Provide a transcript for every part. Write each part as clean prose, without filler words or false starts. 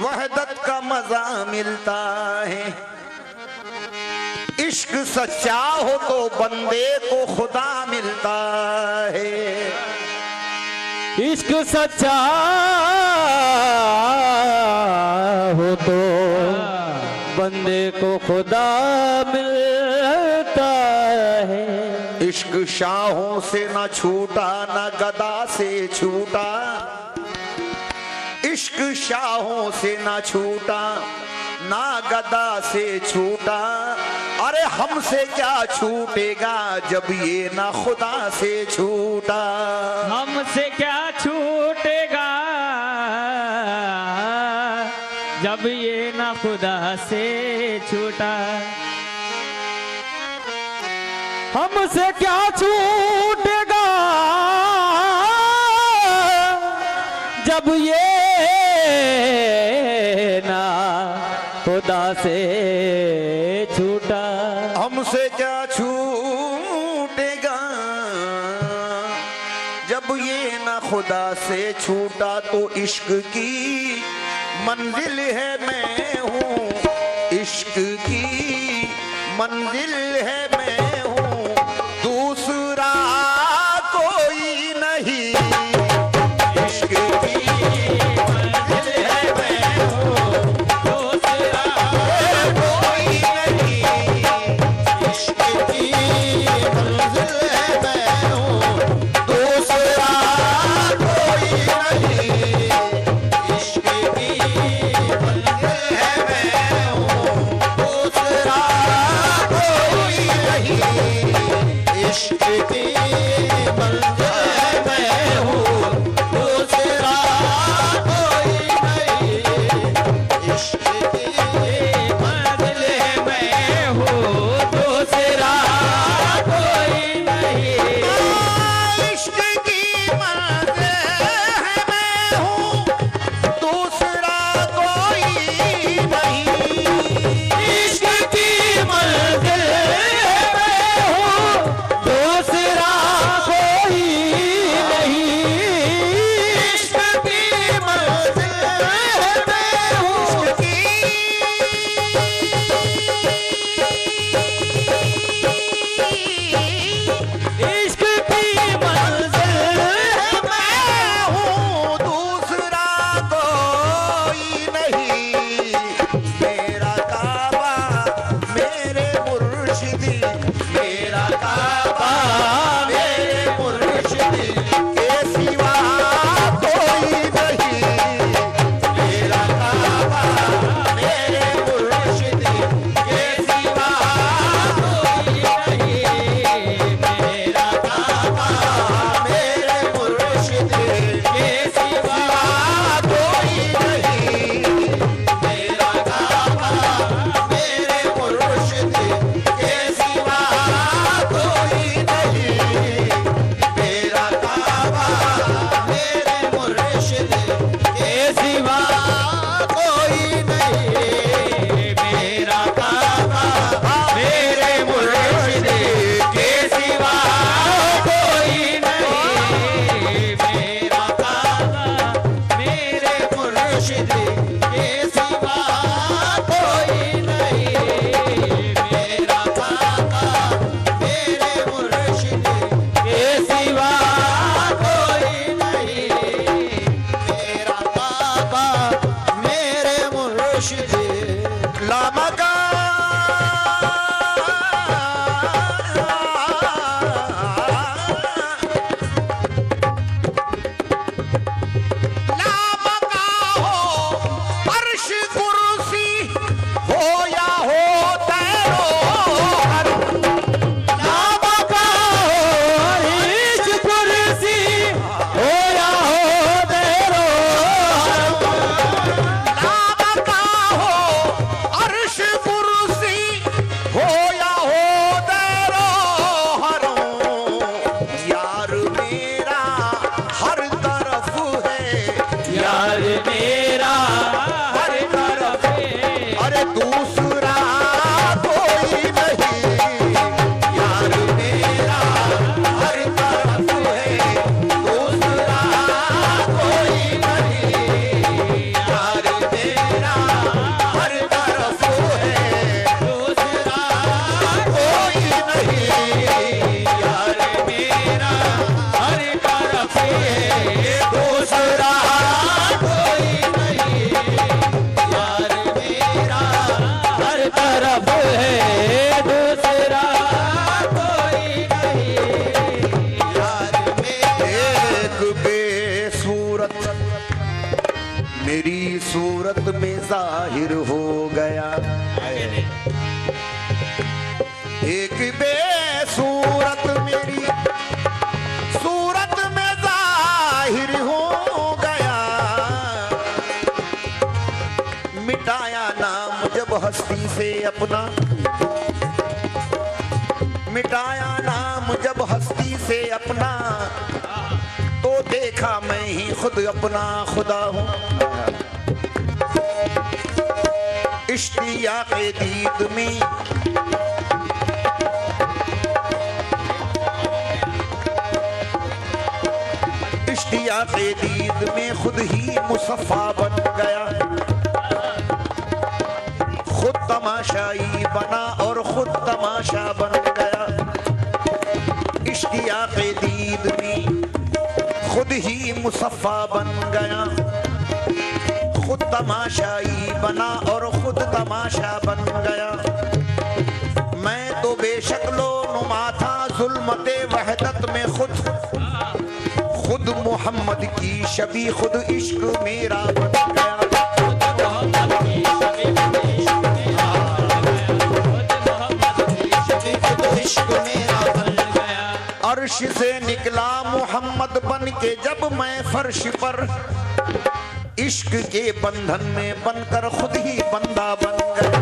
वहदत का मजा मिलता है। इश्क सच्चा हो तो बंदे को खुदा मिलता है। इश्क सच्चा हो तो बंदे को खुदा मिलता है। इश्क शाहों से न छूटा न गदा से छूटा। इश्क शाहों से न छूटा ना गदा से छूटा। अरे हमसे क्या छूटेगा जब ये ना खुदा से छूटा। हमसे क्या छूटेगा जब ये ना खुदा से छूटा। हमसे क्या छूटेगा जब ये ना खुदा से छूटा। हमसे क्या छूटेगा जब ये ना खुदा से छूटा। तो इश्क की मंजिल है मैं हूँ, इश्क की मंजिल है मैं हूँ, दूसरा कोई नहीं। इश्क की मंजिल है मैं हूँ, दूसरा कोई नहीं। इश्क की मंजिल है मैं हूँ, दूसरा कोई नहीं। इश्क की मंजिल है मैं हूँ, दूसरा कोई नहीं। इश्क की मंजिल है मैं हूँ, दूसरा कोई नहीं। इश्क की मंजिल है मैं हूँ, दूसरा कोई नहीं। इश्क की मंजिल है मैं हूँ, दूसरा कोई नहीं। इश्क की मंजिल है मैं हूँ, दूसरा कोई जाहिर हो गया। एक बेसूरत मेरी सूरत में जाहिर हो गया। मिटाया नाम जब हस्ती से अपना, मिटाया नाम जब हस्ती से अपना, तो देखा मैं ही खुद अपना खुदा हूं। इश्तियाक़े दीद में इश्तियाक़े दीद में खुद ही मुसफ़ा बन गया। खुद तमाशाई बना और खुद तमाशा बन गया। इश्तियाक़े दीद में खुद ही मुसफ़ा बन गया। खुद तमाशाई बना और खुद तमाशा बन गया। मैं तो बेशक्लो नुमा था ज़ुल्मते वहदत में खुद मोहम्मद की शबी खुद इश्क मेरा बन गया। अर्श से निकला मोहम्मद बन के जब मैं फर्श पर, इश्क के बंधन में बनकर खुद ही बंदा बन गया।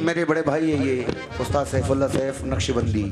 मेरे बड़े भाई है ये उस्ताद सैफुल्लाह सैफ नक्शबंदी।